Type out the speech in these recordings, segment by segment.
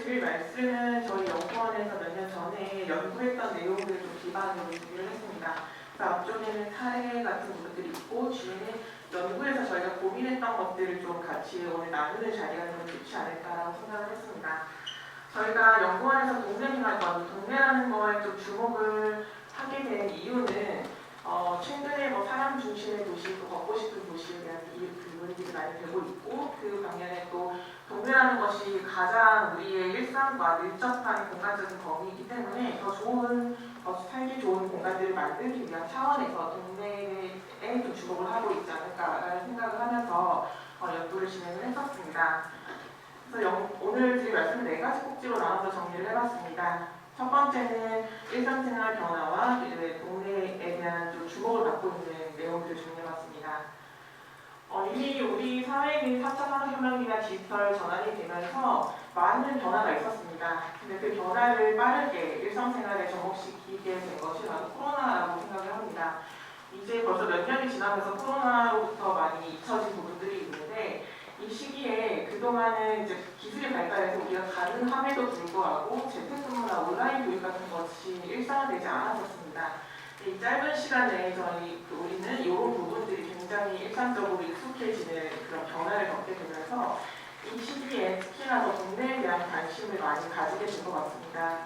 드릴 말씀은 저희 연구원에서 몇 년 전에 연구했던 내용들을 좀 기반으로 준비를 했습니다. 그래서 앞쪽에는 사례 같은 것들이 있고 뒤에는 연구에서 저희가 고민했던 것들을 좀 같이 오늘 나누는 자리가 좀 좋지 않을까라고 생각을 했습니다. 저희가 연구원에서 동네라는 거에 좀 주목을 하게 된 이유는 최근에 사람 중심의 도시, 또 걷고 싶은 도시에 대한 부분들이 많이 되고 있고 그 반면에 또 동네라는 것이 가장 우리의 일상과 밀접한 공간적인 범위이기 때문에 더 살기 좋은 공간들을 만들기 위한 차원에서 동네에 좀 주목을 하고 있지 않을까라는 생각을 하면서 연구를 진행을 했었습니다. 그래서 오늘 드릴 말씀은 4가지 꼭지로 나눠서 정리를 해봤습니다. 첫 번째는 일상생활 변화와 이제 동네에 대한 좀 주목을 받고 있는 내용들을 정리해봤습니다. 이미 우리 사회의 4차 산업혁명이나 디지털 전환이 되면서 많은 변화가 있었습니다. 근데 그 변화를 빠르게 일상생활에 접목시키게 된 것이 바로 코로나라고 생각을 합니다. 이제 벌써 몇 년이 지나면서 코로나로부터 많이 잊혀진 부분들이 있는데 이 시기에 그동안은 이제 기술이 발달해서 우리가 가능함에도 불구하고 재택근무나 온라인 교육 같은 것이 일상화되지 않았었습니다. 이 짧은 시간에 우리는 이런 부분들이 굉장히 일상적으로 익숙해지는 그런 변화를 겪게 되면서 이 시기에 특히나 더 동네에 대한 관심을 많이 가지게 된 것 같습니다.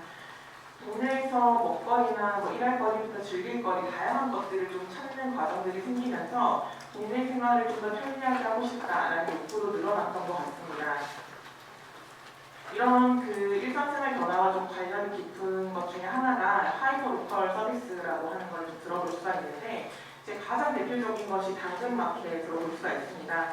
동네에서 먹거리나 일할 거리부터 즐길 거리, 다양한 것들을 좀 찾는 과정들이 생기면서 동네 생활을 좀 더 편리하게 하고 싶다라는 욕구도 늘어났던 것 같습니다. 이런 일상생활 변화와 좀 관련이 깊은 것 중에 하나가 하이퍼 로컬 서비스라고 하는 걸 좀 들어볼 수가 있는데 이제 가장 대표적인 것이 당근마켓에 들어볼 수가 있습니다.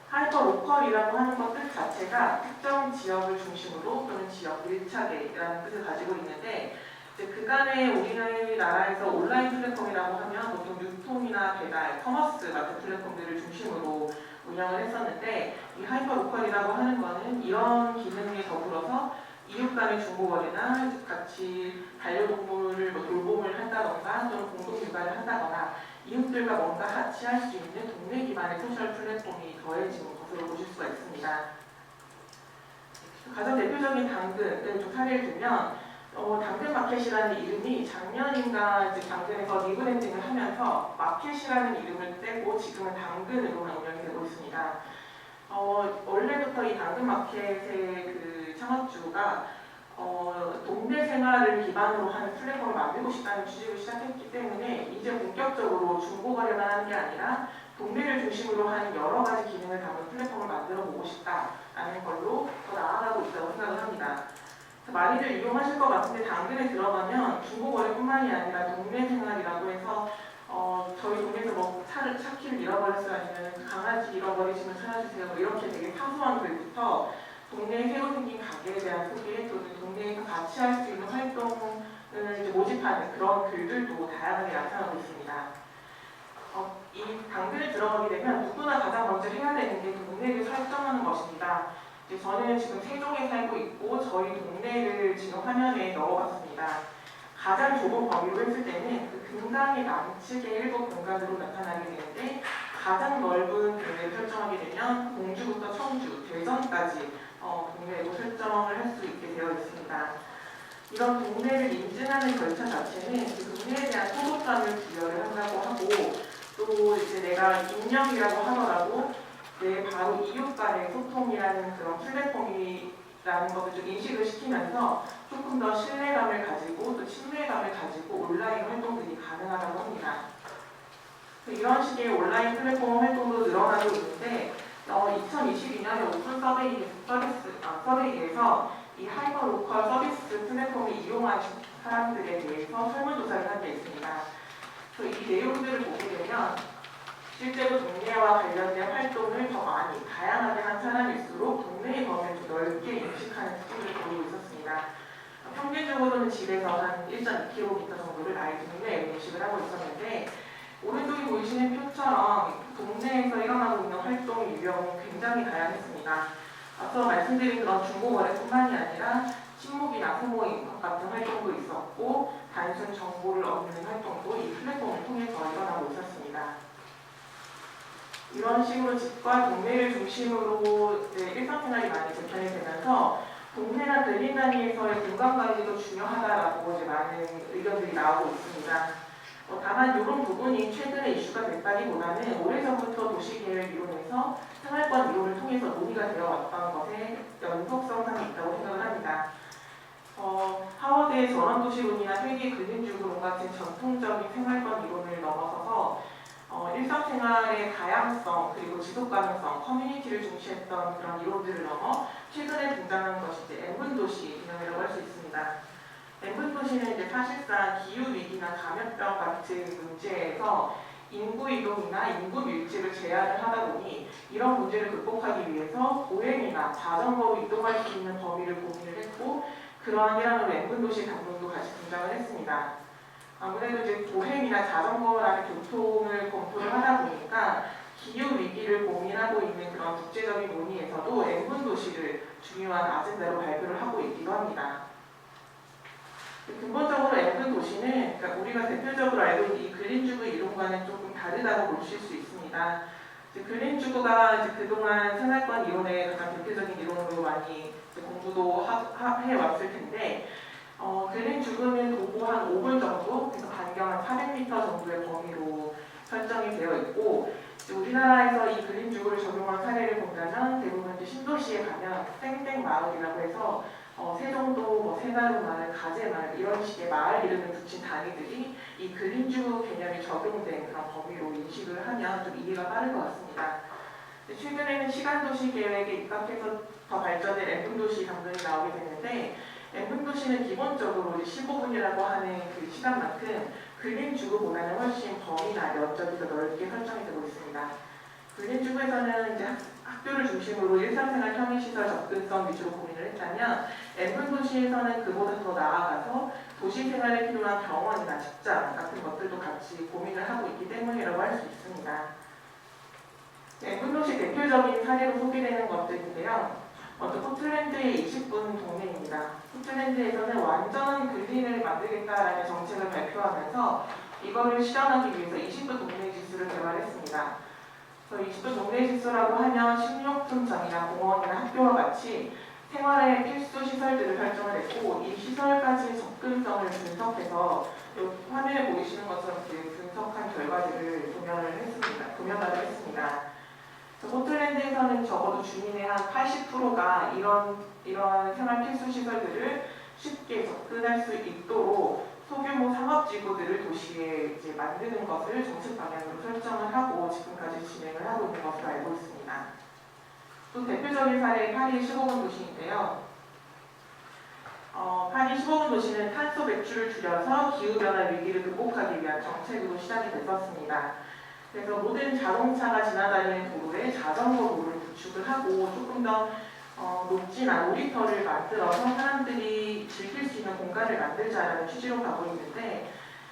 하이퍼 로컬이라고 하는 것 뜻 자체가 특정 지역을 중심으로 또는 지역 밀착에라는 뜻을 가지고 있는데 이제 그간에 우리나라에서 온라인 플랫폼이라고 하면 보통 유통이나 배달, 커머스 같은 플랫폼들을 중심으로 운영을 했었는데 이 하이퍼 로컬이라고 하는 것은 이런 기능에 더불어서 이웃 간의 중고거래나 같이 반려동물을 돌봄을 한다던가 또는 공동 육아를 한다거나 이웃들과 뭔가 같이 할 수 있는 동네 기반의 소셜 플랫폼이 더해진 것으로 보실 수가 있습니다. 가장 대표적인 당근을 좀 사례를 들면 당근마켓이라는 이름이 작년인가 이제 당근에서 리브랜딩을 하면서 마켓이라는 이름을 떼고 지금은 당근으로만 운영이 되고 있습니다. 원래부터 이 당근마켓의 창업주가 동네 생활을 기반으로 하는 플랫폼을 만들고 싶다는 취지로 시작했기 때문에 이제 본격적으로 중고거래만 하는 게 아니라 동네를 중심으로 하는 여러 가지 기능을 담은 플랫폼을 만들어 보고 싶다라는 걸로 더 나아가고 있다고 생각을 합니다. 많이들 이용하실 것 같은데 당근에 들어가면 중고거래뿐만이 아니라 동네 생활이라고 해서 저희 동네에서 차키를 잃어버렸어요 아니면 강아지 잃어버리시면 찾아주세요 이렇게 되게 사소한 글부터 동네에 새로 생긴 가게에 대한 소개 또는 동네에서 같이 할 수 있는 활동을 이제 모집하는 그런 글들도 다양하게 나타나고 있습니다. 이 당근에 들어가게 되면 누구나 가장 먼저 해야 되는 게 동네를 설정하는 것입니다. 저는 지금 세종에 살고 있고 저희 동네를 지금 화면에 넣어봤습니다. 가장 좁은 범위로 했을 때는 그 금강의 남측의 일부 공간으로 나타나게 되는데 가장 넓은 동네를 설정하게 되면 공주부터 청주, 대전까지 동네로 설정을 할 수 있게 되어 있습니다. 이런 동네를 인증하는 절차 자체는 그 동네에 대한 소속감을 부여를 한다고 하고 또 이제 내가 인력이라고 하더라도 내 바로 이웃 간의 소통이라는 그런 플랫폼이라는 것을 좀 인식을 시키면서 조금 더 신뢰감을 가지고 또 친밀감을 가지고 온라인 활동들이 가능하다고 합니다. 이런 식의 온라인 플랫폼 활동도 늘어나고 있는데 2022년에 오픈 서베이에서 이 하이퍼 로컬 서비스 플랫폼을 이용한 사람들에 대해서 설문조사를 한 게 있습니다. 이 내용들을 보게 되면 실제로 동네와 관련된 활동을 더 많이 다양하게 한 사람일수록 동네의 범위를 좀 넓게 인식하는 특징을 보이고 있었습니다. 평균적으로는 집에서 한 1.2km 정도를 아예 동네에 인식을 하고 있었는데 오른쪽에 보이시는 표처럼 동네에서 일어나고 있는 활동 유형은 굉장히 다양했습니다. 앞서 말씀드린 그런 중고거래뿐만이 아니라 친목이나 소모임 같은 활동도 있었고 단순 정보를 얻는 활동도 이 플랫폼을 통해서 일어나고 있었습니다. 이런 식으로 집과 동네를 중심으로 일상생활이 많이 재편이 되면서 동네나 빌딩 단위에서의 공간 관리도 중요하다라고 이제 많은 의견들이 나오고 있습니다. 다만 이런 부분이 최근에 이슈가 됐다기보다는 오래전부터 도시계획 이론에서 생활권 이론을 통해서 논의가 되어 왔던 것에 연속성상이 있다고 생각을 합니다. 하워드의 전원도시론이나 회계 근린주구론 같은 전통적인 생활권 이론을 넘어서서 일상생활의 다양성 그리고 지속가능성, 커뮤니티를 중시했던 그런 이론들을 넘어 최근에 등장한 것이 이제 N분도시 개념이라고 할 수 있습니다. N분도시는 이제 사실상 기후위기나 감염병 같은 문제에서 인구 이동이나 인구 밀집을 제한을 하다 보니 이런 문제를 극복하기 위해서 보행이나 자전거로 이동할 수 있는 범위를 고민을 했고 그러한 일환으로 N분도시 강론도 같이 등장을 했습니다. 아무래도 이제 보행이나 자전거라는 교통을 검토를 하다 보니까 기후 위기를 고민하고 있는 그런 국제적인 논의에서도 N분 도시를 중요한 아젠다로 발표를 하고 있기도 합니다. 근본적으로 N분 도시는 그러니까 우리가 대표적으로 알고 있는 이 근린주구 이론과는 조금 다르다고 보실 수 있습니다. 근린주구가 이제 그동안 생활권 이론의 가장 대표적인 이론으로 많이 공부도 해왔을 텐데. 근린주구는 도보 한 5분 정도, 그래서 반경 한 400m 정도의 범위로 설정이 되어 있고, 우리나라에서 이 근린주구를 적용한 사례를 본다면 대부분 이제 신도시에 가면 땡땡마을이라고 해서 세종도, 새나루마을, 가재마을 이런 식의 마을 이름을 붙인 단위들이 이 근린주구 개념이 적용된 그런 범위로 인식을 하면 좀 이해가 빠를 것 같습니다. 최근에는 시간도시 계획에 입각해서 더 발전된 N분도시 강론이 나오게 됐는데 N분도시는 기본적으로 15분이라고 하는 그 시간만큼 근린주구보다는 훨씬 범위나 면적이 더 넓게 설정이 되고 있습니다. 근린주구에서는 이제 학교를 중심으로 일상생활 편의시설 접근성 위주로 고민을 했다면 N분도시에서는 그보다 더 나아가서 도시생활에 필요한 병원이나 직장 같은 것들도 같이 고민을 하고 있기 때문이라고 할 수 있습니다. N분도시 대표적인 사례로 소개되는 것들인데요. 먼저 포틀랜드의 20분 동네입니다. 포틀랜드에서는 완전 근린을 만들겠다라는 정책을 발표하면서 이거를 실현하기 위해서 20분 동네 지수를 개발했습니다. 20분 동네 지수라고 하면 식료품점이나 공원이나 학교와 같이 생활의 필수 시설들을 설정을 했고 이 시설까지 접근성을 분석해서 화면에 보이시는 것처럼 분석한 결과들을 도면화를 했습니다. 포틀랜드에서는 적어도 주민의 한 80%가 이런 생활 필수 시설들을 쉽게 접근할 수 있도록 소규모 상업지구들을 도시에 이제 만드는 것을 정책 방향으로 설정을 하고 지금까지 진행을 하고 있는 것으로 알고 있습니다. 또 대표적인 사례 파리 15분 도시인데요. 파리 15분 도시는 탄소 배출을 줄여서 기후변화 위기를 극복하기 위한 정책으로 시작이 됐었습니다. 그래서 모든 자동차가 지나다니는 도로에 자전거 도로를 구축을 하고 조금 더 녹지나 놀이터를 만들어서 사람들이 즐길 수 있는 공간을 만들자라는 취지로 가고 있는데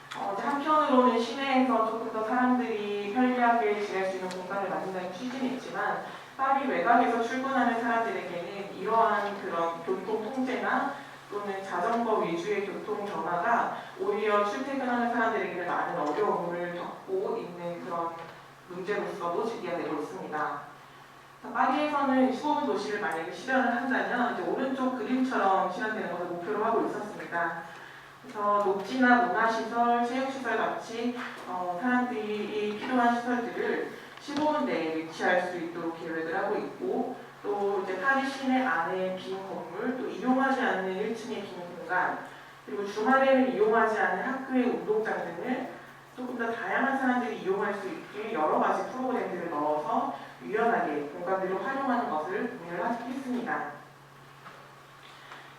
한편으로는 시내에서 조금 더 사람들이 편리하게 지낼 수 있는 공간을 만든다는 취지는 있지만 파리 외곽에서 출근하는 사람들에게는 이러한 그런 교통 통제나 또는 자전거 위주의 교통 변화가 오히려 출퇴근하는 사람들에게는 많은 어려움을 겪고 있는 그런 문제로서도 제기가 되고 있습니다. 파리에서는 15분 도시를 만약에 실현을 한다면 이제 오른쪽 그림처럼 실현되는 것을 목표로 하고 있었습니다. 그래서 녹지나 문화시설, 체육시설 같이 사람들이 필요한 시설들을 15분 내에 위치할 수 있도록 계획을 하고 있고 또 이제 파리 시내 안에 빈 건물, 또 이용하지 않는 1층의 빈 공간, 그리고 주말에는 이용하지 않는 학교의 운동장 등을 조금 더 다양한 사람들이 이용할 수 있게 여러 가지 프로그램들을 넣어서 유연하게 공간들을 활용하는 것을 고민을 했습니다.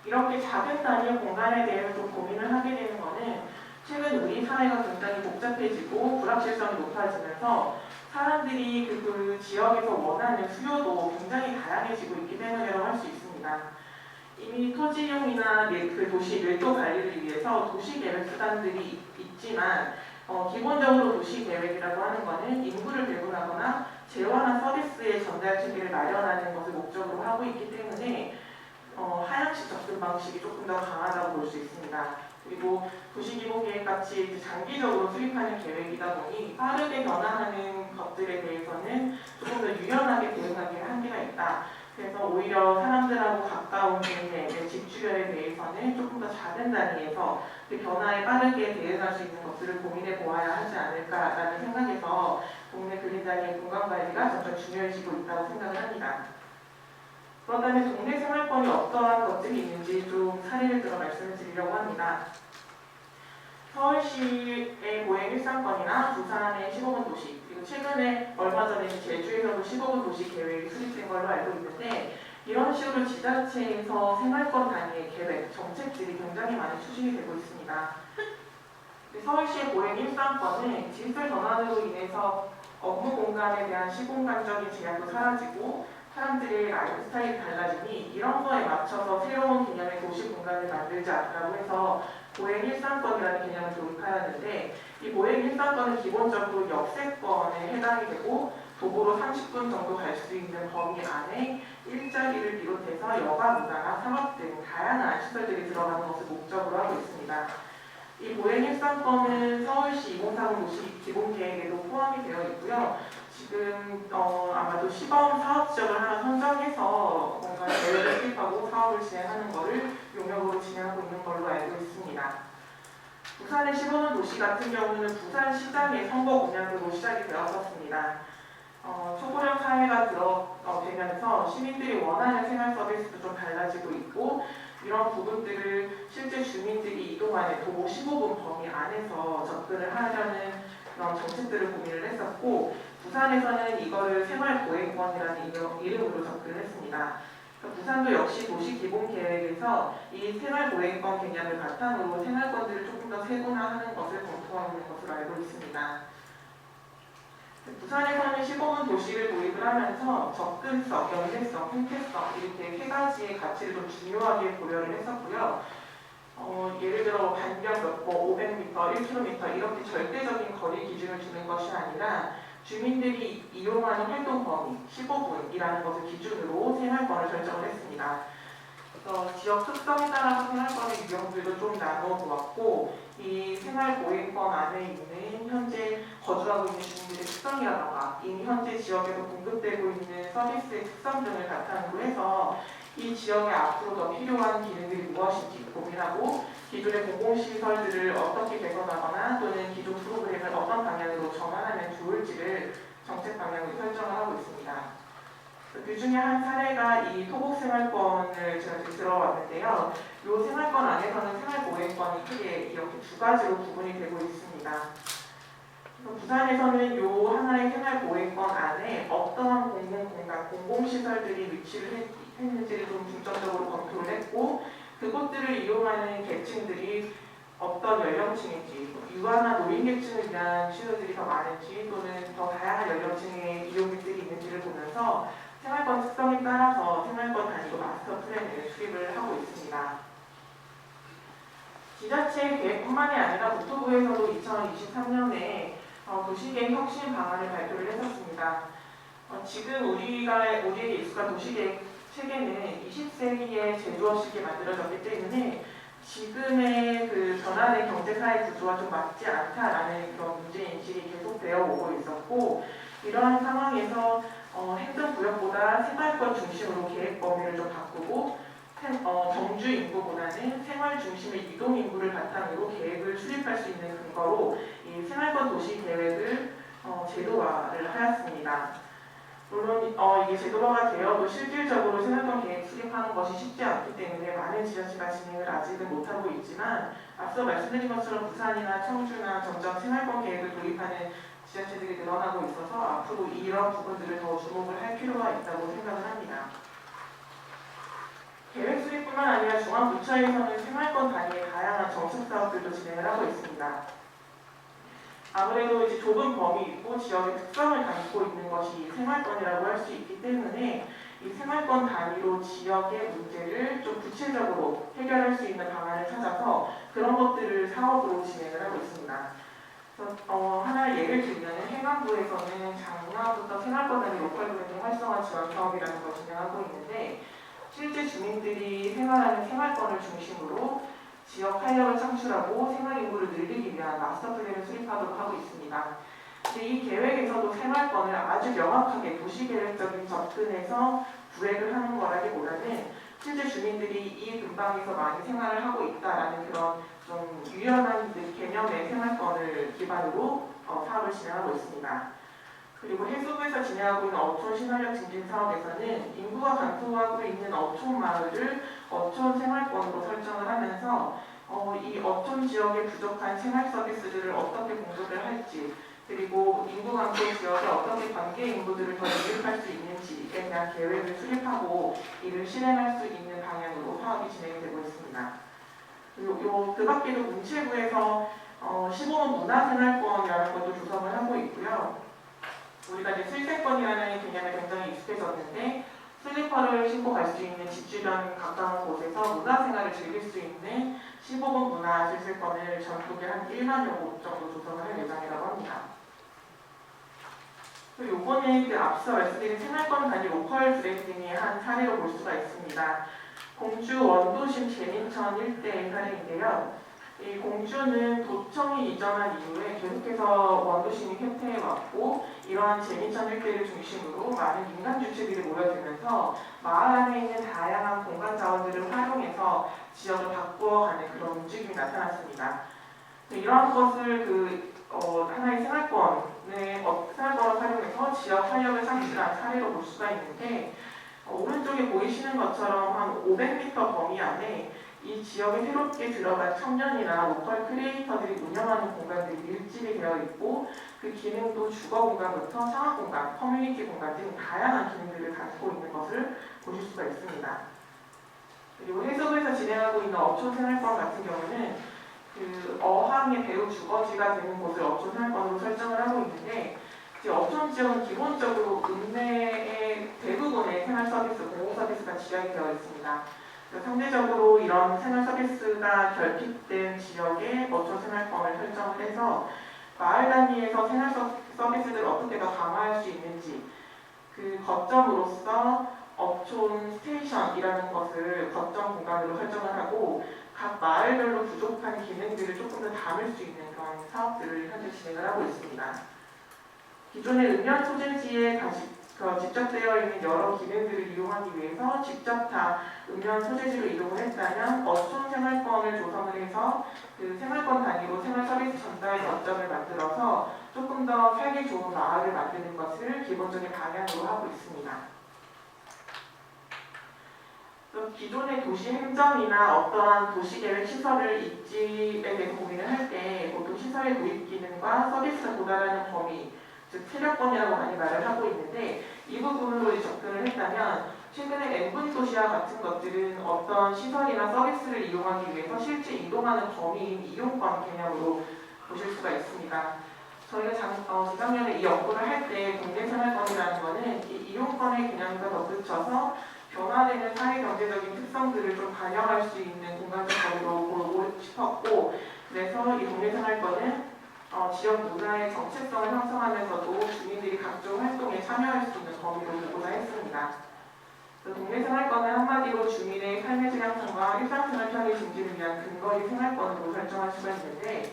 이렇게 작은 단위의 공간에 대해서 좀 고민을 하게 되는 것은 최근 우리 사회가 굉장히 복잡해지고 불확실성이 높아지면서 사람들이 그 지역에서 원하는 수요도 굉장히 다양해지고 있기 때문이라고 할 수 있습니다. 이미 토지 이용이나 그 도시 밀도 관리를 위해서 도시 계획 수단들이 있지만 기본적으로 도시 계획이라고 하는 것은 인구를 배분하거나 재화나 서비스의 전달 체계를 마련하는 것을 목적으로 하고 있기 때문에 하향식 접근 방식이 조금 더 강하다고 볼 수 있습니다. 그리고 도시기본계획같이 장기적으로 수립하는 계획이다 보니 빠르게 변화하는 것들에 대해서는 조금 더 유연하게 대응하기에 한계가 있다. 그래서 오히려 사람들하고 가까운 집 주변에 대해서는 조금 더 작은 단위에서 그 변화에 빠르게 대응할 수 있는 것들을 고민해 보아야 하지 않을까라는 생각에서 동네 그린단위의 공간관리가 점점 중요해지고 있다고 생각을 합니다. 그렇다면 동네 생활권이 어떠한 것들이 있는지 좀 사례를 들어 말씀을 드리려고 합니다. 서울시의 보행 일상권이나 부산의 15분 도시, 그리고 최근에 얼마 전에 제주에서도 15분 도시 계획이 수립된 걸로 알고 있는데, 이런 식으로 지자체에서 생활권 단위의 계획, 정책들이 굉장히 많이 추진이 되고 있습니다. 서울시의 보행 일상권은 디지털 전환으로 인해서 업무 공간에 대한 시공간적인 제약도 사라지고 사람들의 라이프 스타일이 달라지니 이런 거에 맞춰서 새로운 개념의 도시 공간을 만들자라고 해서 보행 일상권이라는 개념을 도입하였는데, 이 보행 일상권은 기본적으로 역세권에 해당이 되고 도보로 30분 정도 갈 수 있는 범위 안에 일자리를 비롯해서 여가 문화나 상업 등 다양한 시설들이 들어가는 것을 목적으로 하고 있습니다. 이 보행 일상권은 서울시 2030 도시 기본계획에도 포함이 되어 있고요. 지금 아마도 시범 사업 지역을 하나 선정해서 뭔가 계획을 수립하고 사업을 진행하는 것을 용역으로 진행하고 있는 걸로 알고 있습니다. 부산의 15분 도시 같은 경우는 부산시장의 선거 공약으로 시작이 되었었습니다. 초고령 사회가 되면서 시민들이 원하는 생활 서비스도 좀 달라지고 있고, 이런 부분들을 실제 주민들이 이동안에 도보 15분 범위 안에서 접근을 하려는 그런 정책들을 고민을 했었고, 부산에서는 이거를 생활보행권이라는 이름으로 접근을 했습니다. 부산도 역시 도시기본계획에서 이 생활보행권 개념을 바탕으로 생활권들을 조금 더 세분화하는 것을 검토하고 있는 것으로 알고 있습니다. 부산에서는 15분 도시를 도입을 하면서 접근성, 연계성, 형태성 이렇게 세 가지의 가치를 좀 중요하게 고려를 했었고요. 예를 들어 반경 몇 보, 500m, 1km 이렇게 절대적인 거리 기준을 두는 것이 아니라 주민들이 이용하는 활동 범위 15분이라는 것을 기준으로 생활권을 설정을 했습니다. 지역 특성에 따라서 생활권의 유형들도 좀 나누어 보았고, 이 생활보행권 안에 있는 현재 거주하고 있는 주민들의 특성이라던가 이미 현재 지역에서 공급되고 있는 서비스의 특성 등을 바탕으로 해서 이 지역에 앞으로 더 필요한 기능들이 무엇인지 고민하고 기존의 공공시설들을 어떻게 개선하거나 또는 기존 프로그램을 어떤 방향으로 전환하면 좋을지를 정책 방향으로 설정을 하고 있습니다. 그 중에 한 사례가 이 토복생활권을 제가 들어왔는데요. 이 생활권 안에서는 생활보행권이 크게 이렇게 두 가지로 구분이 되고 있습니다. 부산에서는 이 하나의 생활보행권 안에 어떠한 공공공간, 공공시설들이 위치를 했는지를 좀 중점적으로 검토를 했고, 그곳들을 이용하는 계층들이 어떤 연령층인지, 유아나 노인계층을 위한 시설들이 더 많은지 또는 더 다양한 연령층의 이용객들이 있는지를 보면서 생활권 특성에 따라서 생활권 단위로 마스터 플랜을 수립을 하고 있습니다. 지자체 계획뿐만이 아니라 국토부에서도 2023년에 도시계획 혁신 방안을 발표를 했었습니다. 지금 우리에게 익숙한 도시계획 체계는 20세기에 제조 없이 만들어졌기 때문에 지금의 그 변화된 경제사회 구조와 좀 맞지 않다라는 그런 문제인식이 계속되어 오고 있었고, 이러한 상황에서 행정구역보다 생활권 중심으로 계획 범위를 좀 바꾸고 정주 인구보다는 생활 중심의 이동 인구를 바탕으로 계획을 수립할 수 있는 근거로 이 생활권 도시 계획을 제도화를 하였습니다. 물론 이게 제도화가 되어도 실질적으로 생활권 계획 수립하는 것이 쉽지 않기 때문에 많은 지자체가 진행을 아직은 못하고 있지만, 앞서 말씀드린 것처럼 부산이나 청주나 점점 생활권 계획을 도입하는 지자체들이 늘어나고 있어서 앞으로 이런 부분들을 더 주목을 할 필요가 있다고 생각을 합니다. 계획 수립뿐만 아니라 중앙부처에서는 생활권 단위의 다양한 정책 사업들도 진행을 하고 있습니다. 아무래도 이제 좁은 범위 있고 지역의 특성을 담고 있는 것이 생활권이라고 할 수 있기 때문에 이 생활권 단위로 지역의 문제를 좀 구체적으로 해결할 수 있는 방안을 찾아서 그런 것들을 사업으로 진행을 하고 있습니다. 하나 예를 들면 행안부에서는 작년부터 생활권 단위 로컬 브랜딩 활성화 지원 사업이라는 걸 진행하고 있는데, 실제 주민들이 생활하는 생활권을 중심으로 지역 활력을 창출하고 생활 인구를 늘리기 위한 마스터 플랜을 수립하도록 하고 있습니다. 근데 이 계획에서도 생활권을 아주 명확하게 도시계획적인 접근에서 구획을 하는 거라기보다는 실제 주민들이 이 근방에서 많이 생활을 하고 있다라는 그런 좀 유연한 개념의 생활권을 기반으로 사업을 진행하고 있습니다. 그리고 해수부에서 진행하고 있는 어촌 신활력 증진 사업에서는 인구가 감소하고 있는 어촌 마을을 어촌 생활권으로 설정을 하면서 이 어촌 지역에 부족한 생활 서비스들을 어떻게 공급을 할지, 그리고 인구 감소 지역에 어떻게 관계 인구들을 더 유입할 수 있는지에 대한 계획을 수립하고 이를 실행할 수 있는 방향으로 사업이 진행이 되고 있습니다. 그리고 그 밖에도 문체부에서 15원 문화생활권이라는 것도 조성을 하고 있고요. 우리가 이제 슬세권이라는 개념에 굉장히 익숙해졌는데 슬리퍼를 신고 갈 수 있는 집 주변 가까운 곳에서 문화생활을 즐길 수 있는 15분 문화 슬세권을 전국에 한 1만여 곳 정도 조성을 할 예정이라고 합니다. 그리고 이번에 앞서 말씀드린 생활권 단위 로컬 브랜딩의 한 사례로 볼 수가 있습니다. 공주 원도심 제민천 일대의 사례인데요. 이 공주는 도청이 이전한 이후에 계속해서 원도심이 쇠퇴해왔고 이러한 제민천 일대를 중심으로 많은 민간 주체들이 모여들면서 마을 안에 있는 다양한 공간 자원들을 활용해서 지역을 바꾸어가는 그런 움직임이 나타났습니다. 이러한 것을 하나의 생활권을 활용해서 지역 활력을 창출한 사례로 볼 수가 있는데 오른쪽에 보이시는 것처럼 한 500m 범위 안에 이 지역에 새롭게 들어간 청년이나 로컬 크리에이터들이 운영하는 공간들이 밀집이 되어 있고 그 기능도 주거 공간부터 상업 공간, 커뮤니티 공간 등 다양한 기능들을 가지고 있는 것을 보실 수가 있습니다. 그리고 해수부에서 진행하고 있는 어촌 생활권 같은 경우는 그 어항의 배후 주거지가 되는 곳을 어촌 생활권으로 설정을 하고 있는데 어촌 지역은 기본적으로 읍내의 대부분의 생활 서비스, 공공 서비스가 지향이 되어 있습니다. 상대적으로 이런 생활 서비스가 결핍된 지역에 어촌 생활권을 설정을 해서 마을 단위에서 생활 서비스들을 어떻게 더 강화할 수 있는지 그 거점으로서 어촌 스테이션이라는 것을 거점 공간으로 설정을 하고 각 마을별로 부족한 기능들을 조금 더 담을 수 있는 그런 사업들을 현재 진행을 하고 있습니다. 기존의 읍면 소재지에 집적되어 있는 여러 기능들을 이용하기 위해서 직접 다 읍면 소재지로 이동을 했다면 어촌 생활권을 조성을 해서 그 생활권 단위로 생활 서비스 전달 거점을 만들어서 조금 더 살기 좋은 마을을 만드는 것을 기본적인 방향으로 하고 있습니다. 기존의 도시 행정이나 어떠한 도시계획 시설을 입지에 대해서 고민을 할 때 보통 시설의 도입 기능과 서비스가 도달하는 범위, 즉 세력권이라고 많이 말을 하고 있는데 이 부분으로 접근을 했다면 최근에 N분 도시와 같은 것들은 어떤 시설이나 서비스를 이용하기 위해서 실제 이동하는 범위인 이용권 개념으로 보실 수가 있습니다. 저희가 재작년에 이 연구를 할 때 공개생활권이라는 것은 이 이용권의 개념과 덧붙여서 변화되는 사회경제적인 특성들을 좀 반영할 수 있는 공간적 거리로 보고 싶었고 그래서 이 공개생활권은 지역 문화의 정체성을 형성하면서도 주민들이 각종 활동에 참여할 수 있는 범위로 보고자 했습니다. 동네생활권은 한마디로 주민의 삶의 질 향상과 일상생활 편의 증진을 위한 근거리 생활권으로 설정할 수가 있는데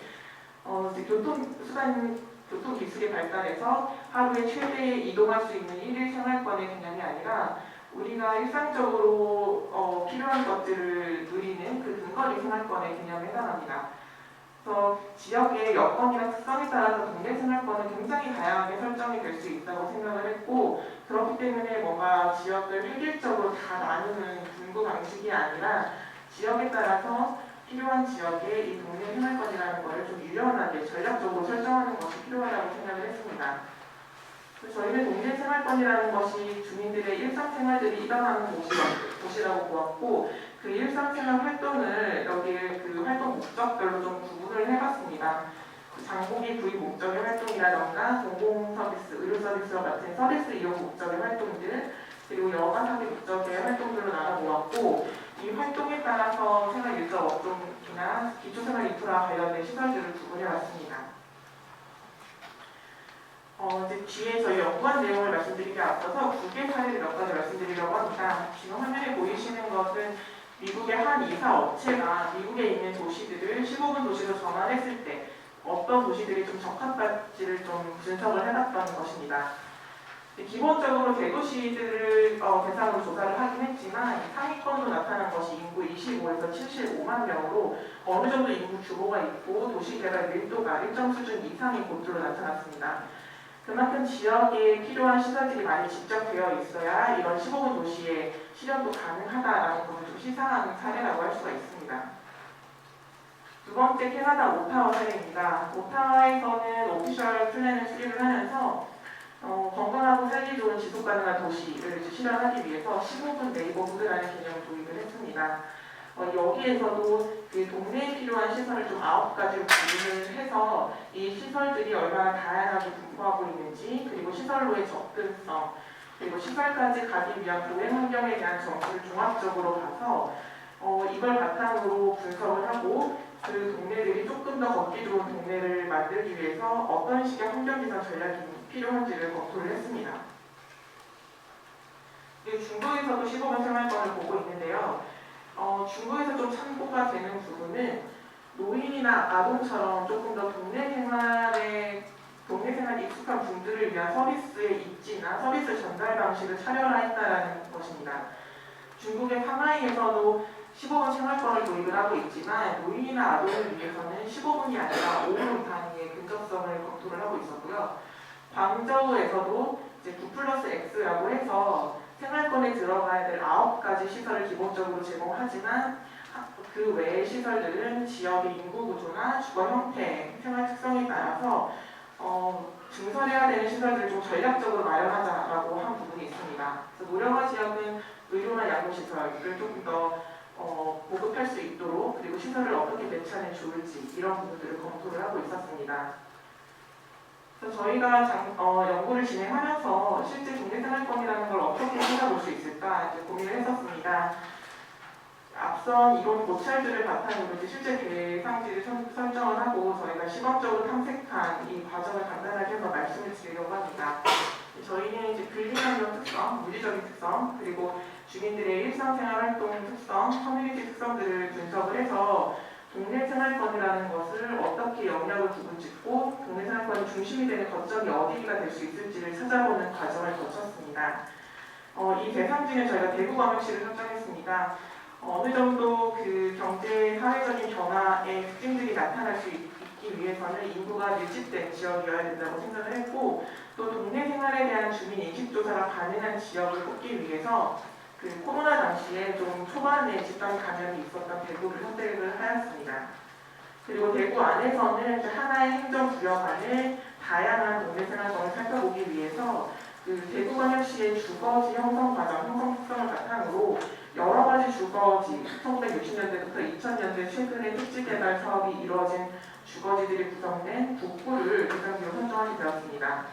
교통기술이 발달해서 하루에 최대 이동할 수 있는 일일 생활권의 개념이 아니라 우리가 일상적으로 필요한 것들을 누리는 그 근거리 생활권의 개념에 해당합니다. 그래서 지역의 여건이나 특성에 따라서 동네 생활권은 굉장히 다양하게 설정이 될 수 있다고 생각을 했고 그렇기 때문에 뭔가 지역을 획일적으로 다 나누는 분구 방식이 아니라 지역에 따라서 필요한 지역에 이 동네 생활권이라는 것을 좀 유연하게 전략적으로 설정하는 것이 필요하다고 생각을 했습니다. 저희는 동네 생활권이라는 것이 주민들의 일상생활들이 일어나는 곳이라고 보았고 그 일상생활 활동을 여기에 그 활동 목적별로 좀 구분을 해봤습니다. 장보기 구입 목적의 활동이라던가 공공서비스, 의료서비스와 같은 서비스 이용 목적의 활동들 그리고 여가사비 목적의 활동들로 나눠보았고 이 활동에 따라서 생활 일자 업종이나 기초생활 인프라 관련된 시설들을 구분해봤습니다. 이제 뒤에 저희 연구한 내용을 말씀드리기 앞서서 2개 사례를 몇 가지 말씀드리려고 합니다. 지금 화면에 보이시는 것은 미국의 한 이사 업체가 미국에 있는 도시들을 15분 도시로 전환했을 때 어떤 도시들이 좀 적합할지를 좀 분석을 해봤던 것입니다. 기본적으로 대도시들을 대상으로 조사를 하긴 했지만 상위권으로 나타난 것이 인구 25에서 75만 명으로 어느 정도 인구 규모가 있고 도시개발 밀도가 일정 수준 이상인 곳으로 나타났습니다. 그만큼 지역에 필요한 시설들이 많이 집적되어 있어야 이런 15분 도시의 실현도 가능하다라는 것을 좀 시사하는 사례라고 할 수가 있습니다. 두 번째, 캐나다 오타와 사례입니다. 오타와에서는 오피셜 플랜을 수립을 하면서 건강하고 살기 좋은 지속 가능한 도시를 실현하기 위해서 15분 네이버후드라는 개념을 도입을 했습니다. 여기에서도 그 동네에 필요한 시설을 좀 9가지로 구분을 해서 이 시설들이 얼마나 다양하게 분포하고 있는지, 그리고 시설로의 접근성, 그리고 시설까지 가기 위한 보행 환경에 대한 정보를 종합적으로 봐서 이걸 바탕으로 분석을 하고 그 동네들이 조금 더 걷기 좋은 동네를 만들기 위해서 어떤 식의 환경개선 전략이 필요한지를 검토를 했습니다. 중국에서도 15분 생활권을 보고 있는데요. 중국에서 좀 참고가 되는 부분은 노인이나 아동처럼 조금 더 동네 생활에 익숙한 분들을 위한 서비스의 입지나 서비스 전달 방식을 차별화했다는 것입니다. 중국의 상하이에서도 15분 생활권을 도입을 하고 있지만 노인이나 아동을 위해서는 15분이 아니라 5분 단위의 근접성을 검토를 하고 있었고요. 광저우에서도 이제 9+X라고 해서 생활권에 들어가야 될 9가지 시설을 기본적으로 제공하지만 그 외의 시설들은 지역의 인구 구조나 주거 형태, 생활 특성에 따라서 증설해야 되는 시설들을 좀 전략적으로 마련하자라고 한 부분이 있습니다. 그래서 노령화 지역은 의료나 양육시설을 조금 더 보급할 수 있도록, 그리고 시설을 어떻게 배치하면 좋을지 이런 부분들을 검토를 하고 있었습니다. 그래서 저희가 연구를 진행하면서 실제 동네생활권이라는 걸 어떻게 찾아볼 수 있을까 이제 고민을 했었습니다. 앞선 이론 고찰들을 바탕으로 이제 실제 대상지를 설정을 하고 저희가 시각적으로 탐색한 이 과정을 간단하게 해서 말씀을 드리려고 합니다. 저희는 이제 근린환경 특성, 물리적인 특성, 그리고 주민들의 일상생활 활동 특성, 커뮤니티 특성들을 분석을 해서 동네생활권이라는 것을 어떻게 영역을 구분짓고 동네생활권이 중심이 되는 거점이 어디가 될 수 있을지를 찾아보는 과정을 거쳤습니다. 이 대상지는 저희가 대구광역시를 설정했습니다. 어느 정도 그 경제, 사회적인 변화의 특징들이 나타날 수 있기 위해서는 인구가 밀집된 지역이어야 된다고 생각을 했고, 또 동네 생활에 대한 주민 인식 조사가 가능한 지역을 뽑기 위해서 그 코로나 당시에 좀 초반에 집단 감염이 있었던 대구를 선택을 하였습니다. 그리고 대구 안에서는 하나의 행정구역 안에 다양한 동네 생활권을 살펴보기 위해서 그 대구광역시의 주거지 형성 과정, 형성 특성을 바탕으로 여러 가지 주거지, 1960년대부터 2000년대 최근에 택지개발 사업이 이루어진 주거지들이 구성된 북구를 대상지로 선정하게 되었습니다.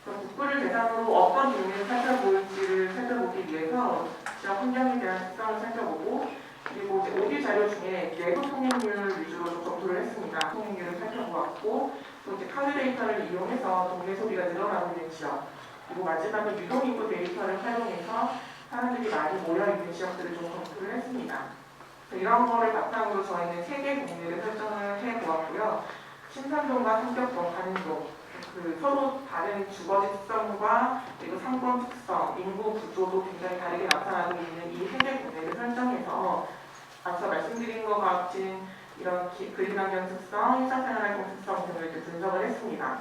북구를 대상으로 어떤 동네를 살펴볼지를 살펴보기 위해서 지역 환경에 대한 특성을 살펴보고, 그리고 이제 오디 자료 중에 내부 통행률 위주로 좀 검토를 했습니다. 통행률을 살펴보았고, 또 이제 카드 데이터를 이용해서 동네 소비가 늘어나고 있는 지역, 그리고 마지막에 유동인구 데이터를 활용해서 사람들이 많이 모여있는 지역들을 좀 검토를 했습니다. 이런 거를 바탕으로 저희는 3개 동네를 설정을 해보았고요. 신산동과 삼격동, 관인동, 그 서로 다른 주거지 특성과 그리고 상권 특성, 인구 구조도 굉장히 다르게 나타나고 있는 이 3개 동네를 설정해서 앞서 말씀드린 것 같은 이런 근린환경 특성, 일상생활활동 특성 등을 이제 분석을 했습니다.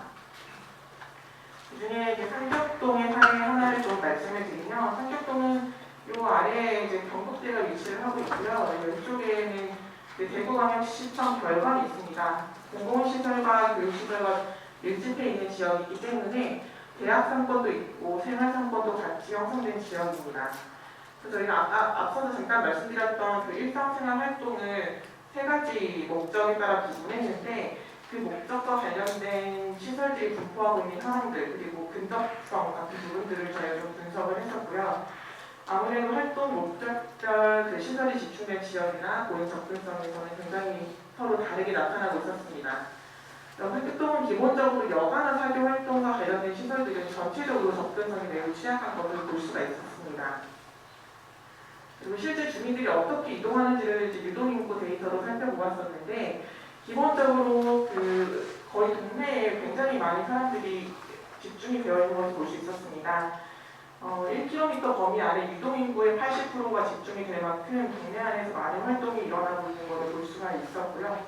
그 중에 이제 삼격동의 사례 하나를 좀 말씀을 드리면, 삼격동은 이 아래에 이제 경북대가 위치를 하고 있고요. 왼쪽에는 대구광역시청 별관이 있습니다. 공공시설과 교육시설과 밀집해 있는 지역이기 때문에 대학 상권도 있고 생활 상권도 같이 형성된 지역입니다. 그래서 저희가 앞서서 잠깐 말씀드렸던 그 일상생활 활동을 3가지 목적에 따라 구분했는데, 그 목적과 관련된 시설들이 분포하고 있는 현황들, 그리고 근접성 같은 부분들을 저희가 좀 분석을 했었고요. 아무래도 활동 목적별 그 시설이 집중된 지역이나 고용 접근성에서는 굉장히 서로 다르게 나타나고 있었습니다. 삼격동은 기본적으로 여가나 사교 활동과 관련된 시설들은 전체적으로 접근성이 매우 취약한 것을 볼 수가 있었습니다. 그리고 실제 주민들이 어떻게 이동하는지를 유동인구 데이터로 살펴보았었는데, 기본적으로 그 거의 동네에 굉장히 많은 사람들이 집중이 되어 있는 것을 볼 수 있었습니다. 1km 범위 안에 유동인구의 80%가 집중이 될 만큼 동네 안에서 많은 활동이 일어나고 있는 것을 볼 수가 있었고요.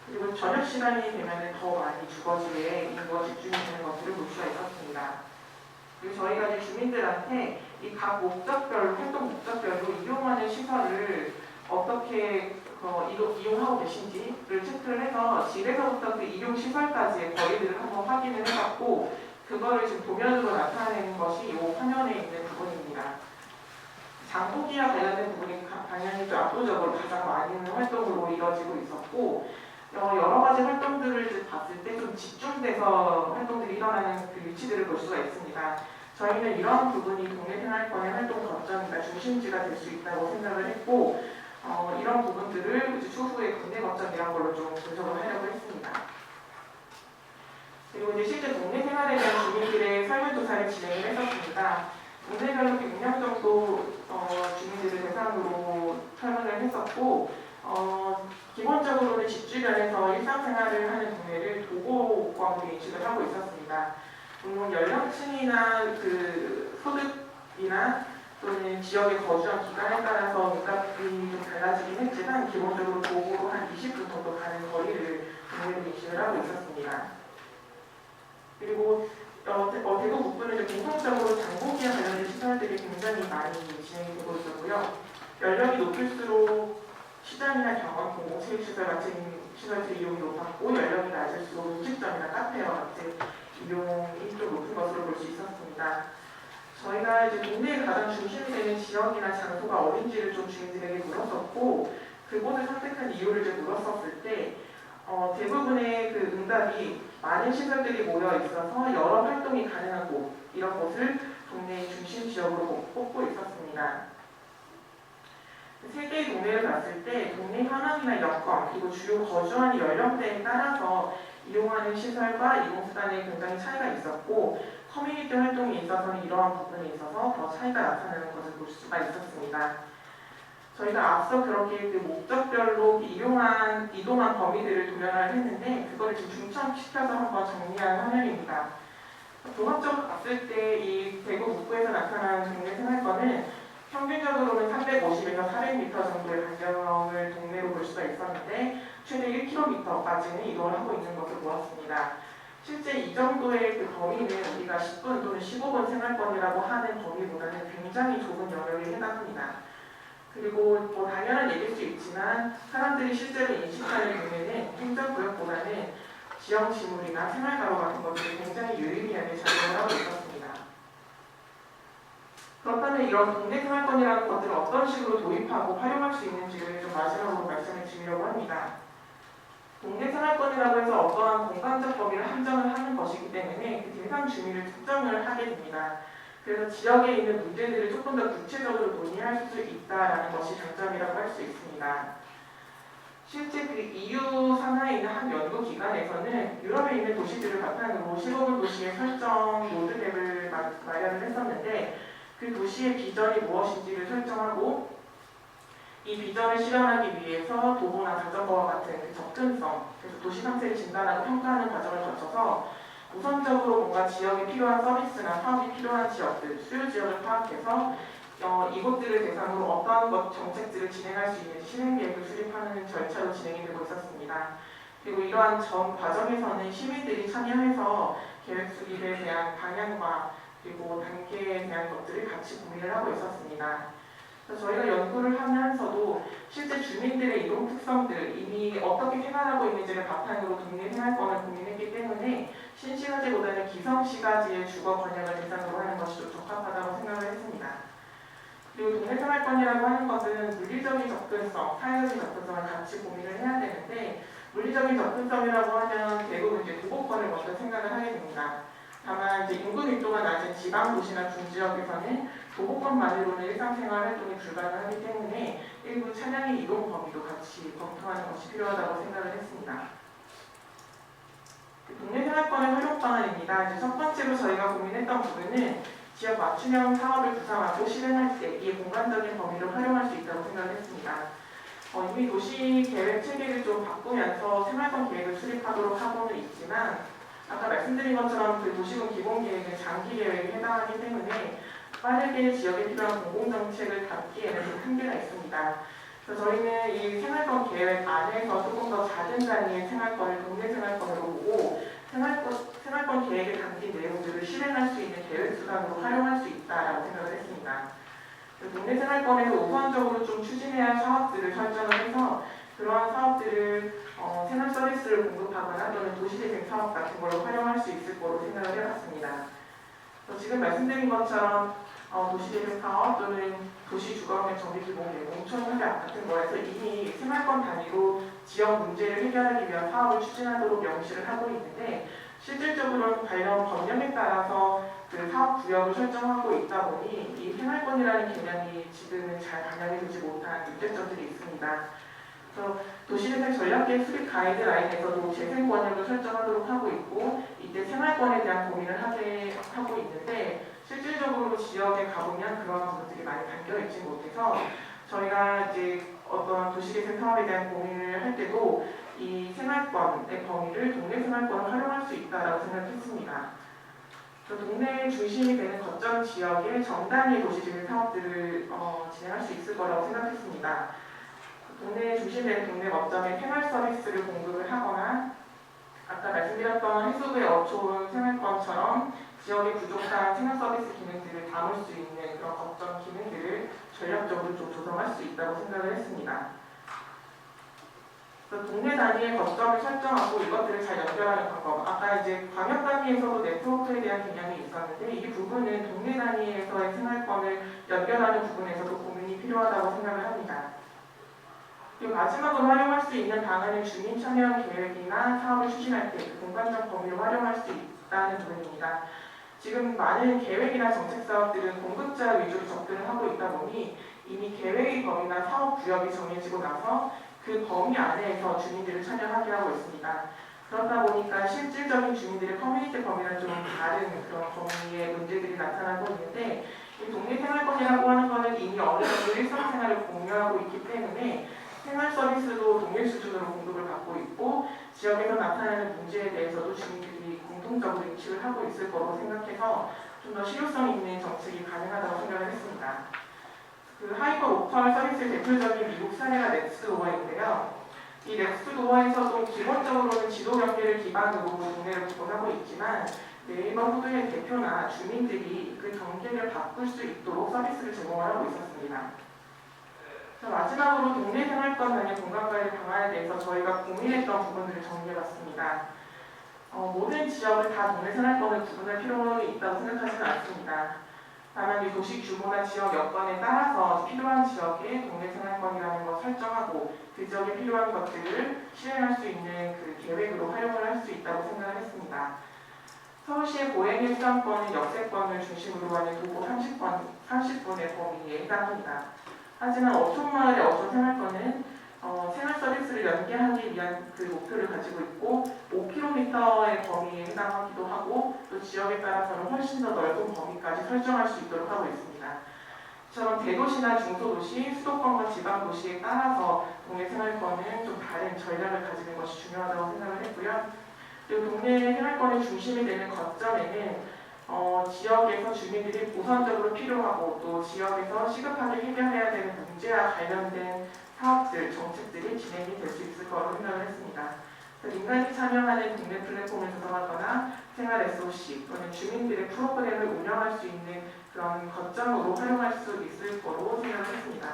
그리고 저녁 시간이 되면 더 많이 주거지에 인구가 집중이 되는 것들을 볼 수가 있었습니다. 그리고 저희가 이제 주민들한테 이 각 목적별로, 활동 목적별로 이용하는 시설을 어떻게 이용하고 계신지를 체크를 해서 집에서부터 그 이용 시설까지의 거리들을 한번 확인을 해봤고, 그거를 지금 도면으로 나타내는 것이 이 화면에 있는 부분입니다. 장보기와 관련된 부분이 당연히 좀 압도적으로 가장 많은 활동으로 이루어지고 있었고, 여러 가지 활동들을 봤을 때 좀 집중돼서 활동들이 일어나는 그 위치들을 볼 수가 있습니다. 저희는 이러한 부분이 동네생활권의 활동 거점이나 중심지가 될 수 있다고 생각을 했고, 이런 부분들을 추후에 국내 거점이란 걸로 좀 분석을 하려고 했습니다. 그리고 이제 실제 동네 생활에 대한 주민들의 설문조사를 진행을 했었습니다. 동네별로 100명 정도 주민들을 대상으로 설문을 했었고, 기본적으로는 집 주변에서 일상생활을 하는 동네를 도보권으로 인식을 하고 있었습니다. 물론 연령층이나 그 소득이나 또는 지역에 거주한 기간에 따라서 응답이 좀 달라지긴 했지만 기본적으로 도보로 한 20분 정도 가는 거리를 동네로 인식을 하고 있었습니다. 그리고 대구 북부는 공통적으로 장보기와 관련된 시설들이 굉장히 많이 진행이 되고 있었고요. 연령이 높을수록 시장이나 병원, 공공체육시설 같은 시설들 이용이 높았고, 연령이 낮을수록 음식점이나 카페와 같은 이용이 좀 높은 것으로 볼 수 있었습니다. 저희가 이제 동네의 가장 중심이 되는 지역이나 장소가 어딘지를 좀 주민들에게 물었었고, 그곳을 선택한 이유를 이제 물었었을 때 대부분의 그 응답이 많은 시설들이 모여 있어서 여러 활동이 가능한 곳, 이런 곳을 동네의 중심 지역으로 꼽고 있었습니다. 세 개의 동네를 봤을 때 동네 현황이나 여건, 그리고 주요 거주하는 연령대에 따라서 이용하는 시설과 이동수단에 굉장히 차이가 있었고, 커뮤니티 활동에 있어서는 이러한 부분에 있어서 더 차이가 나타나는 것을 볼 수가 있었습니다. 저희가 앞서 그렇게 그 목적별로 이동한 범위들을 도면화를 했는데, 그거를 지금 중점시켜서 한번 정리한 화면입니다. 종합적으로 봤을 때 이 대구 북부에서 나타나는 동네 생활권은 평균적으로는 350에서 400m 정도의 반경을 동네로 볼 수가 있었는데, 최대 1km까지는 이동을 하고 있는 것을 보았습니다. 실제 이 정도의 그 범위는 우리가 10분 또는 15분 생활권이라고 하는 범위보다는 굉장히 좁은 영역에 해당합니다. 그리고 당연한 얘기일 수 있지만 사람들이 실제로 인식하는 경우에는 행정구역보다는 지형지물이나 생활가로 같은 것들이 굉장히 유의미하게 작용을 하고 있었습니다. 그렇다면 이런 동네 생활권이라는 것들을 어떤 식으로 도입하고 활용할 수 있는지를 좀 마지막으로 말씀을 드리려고 합니다. 동네 생활권이라고 해서 어떠한 공간적 범위를 한정을 하는 것이기 때문에 그 대상 주민을 특정을 하게 됩니다. 그래서 지역에 있는 문제들을 조금 더 구체적으로 논의할 수 있다는 것이 장점이라고 할 수 있습니다. 실제 그 EU 산하에 있는 한 연구기관에서는 유럽에 있는 도시들을 바탕으로 15분 도시의 설정 로드맵을 마련을 했었는데, 그 도시의 비전이 무엇인지를 설정하고 이 비전을 실현하기 위해서 도보나 자전거와 같은 그 접근성, 그래서 도시 상태를 진단하고 평가하는 과정을 거쳐서 우선적으로 뭔가 지역에 필요한 서비스나 사업이 필요한 지역들, 수요 지역을 파악해서 이곳들을 대상으로 어떠한 정책들을 진행할 수 있는지 실행 계획을 수립하는 절차로 진행이 되고 있었습니다. 그리고 이러한 전 과정에서는 시민들이 참여해서 계획 수립에 대한 방향과 그리고 단계에 대한 것들을 같이 고민을 하고 있었습니다. 그래서 저희가 연구를 하면서도 실제 주민들의 이동 특성들, 이미 어떻게 생활하고 있는지를 바탕으로 동네 생활권을 고민했기 때문에 신시가지보다는 기성시가지의 주거 번역을 대상으로 하는 것이 좀 적합하다고 생각을 했습니다. 그리고 동네 생활권이라고 하는 것은 물리적인 접근성, 사회적인 접근성을 같이 고민을 해야 되는데, 물리적인 접근성이라고 하면 대부분 이제 도보권을 먼저 생각을 하게 됩니다. 다만 이제 인구 밀도가 낮은 지방 도시나 중지역에서는 도보권만으로는 일상생활 활동이 불가능하기 때문에 일부 차량의 이동 범위도 같이 검토하는 것이 필요하다고 생각을 했습니다. 동네 생활권의 활용 방안입니다. 이제 첫 번째로 저희가 고민했던 부분은 지역 맞춤형 사업을 구상하고 실행할 때 이 공간적인 범위를 활용할 수 있다고 생각을 했습니다. 이미 도시 계획 체계를 좀 바꾸면서 생활권 계획을 수립하도록 하고는 있지만, 아까 말씀드린 것처럼 그 도시군 기본계획은 장기 계획에 해당하기 때문에 빠르게 지역에 필요한 공공정책을 담기에는 좀 한계가 있습니다. 그래서 저희는 이 생활권 계획 안에서 조금 더 작은 단위의 생활권을 동네 생활권으로 보고 생활권 계획에 담긴 내용들을 실행할 수 있는 계획 수단으로 활용할 수 있다라고 생각을 했습니다. 동네 생활권에서 우선적으로 좀 추진해야 할 사업들을 설정을 해서 그러한 사업들을 생활 서비스를 공급하거나 또는 도시재생 사업 같은 걸로 활용할 수 있을 거로 생각을 해봤습니다. 지금 말씀드린 것처럼 도시재생 사업 또는 도시주거환경 정비기본계획, 농촌협약 같은 거에서 이미 생활권 단위로 지역 문제를 해결하기 위한 사업을 추진하도록 명시를 하고 있는데 실질적으로는 관련 법령에 따라서 그 사업 구역을 설정하고 있다 보니 이 생활권이라는 개념이 지금은 잘 반영이 되지 못한 문제점들이 있습니다. 그래서 도시재생 전략계획 수립 가이드라인에서도 재생 권역을 설정하도록 하고 있고 이때 생활권에 대한 고민을 하고 있는데 실질적으로 지역에 가보면 그런 부분들이 많이 담겨있지 못해서 저희가 이제 어떤 도시재생 사업에 대한 고민을 할 때도 이 생활권의 범위를 동네 생활권을 활용할 수 있다라고 생각했습니다. 동네 중심이 되는 거점 지역의 전단위 도시재생 사업들을 진행할 수 있을 거라고 생각했습니다. 동네 중심되는 동네 거점에 생활 서비스를 공급을 하거나 아까 말씀드렸던 해수부의 어촌 생활권처럼 지역의 부족한 생활 서비스 기능들을 담을 수 있는 그런 거점 기능들을 전략적으로 좀 조성할 수 있다고 생각을 했습니다. 동네 단위의 거점을 설정하고 이것들을 잘 연결하는 방법. 아까 이제 광역 단위에서도 네트워크에 대한 개념이 있었는데 이 부분은 동네 단위에서의 생활권을 연결하는 부분에서도 고민이 필요하다고 생각을 합니다. 그리고 마지막으로 활용할 수 있는 방안은 주민 참여 계획이나 사업을 추진할 때 공간적 범위를 활용할 수 있다는 부분입니다. 지금 많은 계획이나 정책 사업들은 공급자 위주로 접근을 하고 있다 보니 이미 계획의 범위나 사업 구역이 정해지고 나서 그 범위 안에서 주민들을 참여하게 하고 있습니다. 그러다 보니까 실질적인 주민들의 커뮤니티 범위랑 좀 다른 그런 범위의 문제들이 나타나고 있는데 이 동네 생활권이라고 하는 것은 이미 어느 정도 일상생활을 공유하고 있기 때문에 생활 서비스도 동일 수준으로 공급을 받고 있고 지역에서 나타나는 문제에 대해서도 주민들이 공통적으로 인식을 하고 있을 거라고 생각해서 좀 더 실효성 있는 정책이 가능하다고 생각을 했습니다. 그 하이퍼 로컬 서비스의 대표적인 미국 사례가 넥스트도어인데요. 이 넥스트도어에서도 기본적으로는 지도 경계를 기반으로 동네를 구분하고 있지만 네이버 후드의 대표나 주민들이 그 경계를 바꿀 수 있도록 서비스를 제공을 하고 있었습니다. 마지막으로 동네 생활권 단위 공간관리 방안에 대해서 저희가 고민했던 부분들을 정리해봤습니다. 모든 지역을 다 동네 생활권을 구분할 필요는 있다고 생각하지는 않습니다. 다만 이 도시 규모나 지역 여건에 따라서 필요한 지역에 동네 생활권이라는 걸 설정하고 그 지역에 필요한 것들을 실행할 수 있는 그 계획으로 활용을 할 수 있다고 생각을 했습니다. 서울시의 고행일 수감권은 역세권을 중심으로 하는 도보 30분의 범위에 해당합니다. 하지만 어촌마을의 어촌 생활권은 생활 서비스를 연계하기 위한 그 목표를 가지고 있고 5km의 범위에 해당하기도 하고 또 지역에 따라서는 훨씬 더 넓은 범위까지 설정할 수 있도록 하고 있습니다. 이처럼 대도시나 중소도시, 수도권과 지방도시에 따라서 동네 생활권은 좀 다른 전략을 가지는 것이 중요하다고 생각을 했고요. 그리고 동네 생활권의 중심이 되는 거점에는 지역에서 주민들이 우선적으로 필요하고 또 지역에서 시급하게 해결해야 되는 문제와 관련된 사업들, 정책들이 진행이 될 수 있을 거라고 생각을 했습니다. 민간이 참여하는 동네 플랫폼을 조성하거나 생활 SOC 또는 주민들의 프로그램을 운영할 수 있는 그런 거점으로 활용할 수 있을 거로 생각을 했습니다.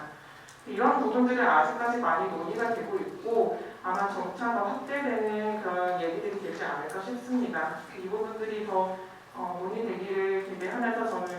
이런 부분들은 아직까지 많이 논의가 되고 있고 아마 점차 더 확대되는 그런 얘기들이 되지 않을까 싶습니다. 이 부분들이 더 논의되기를 기대하면서 저는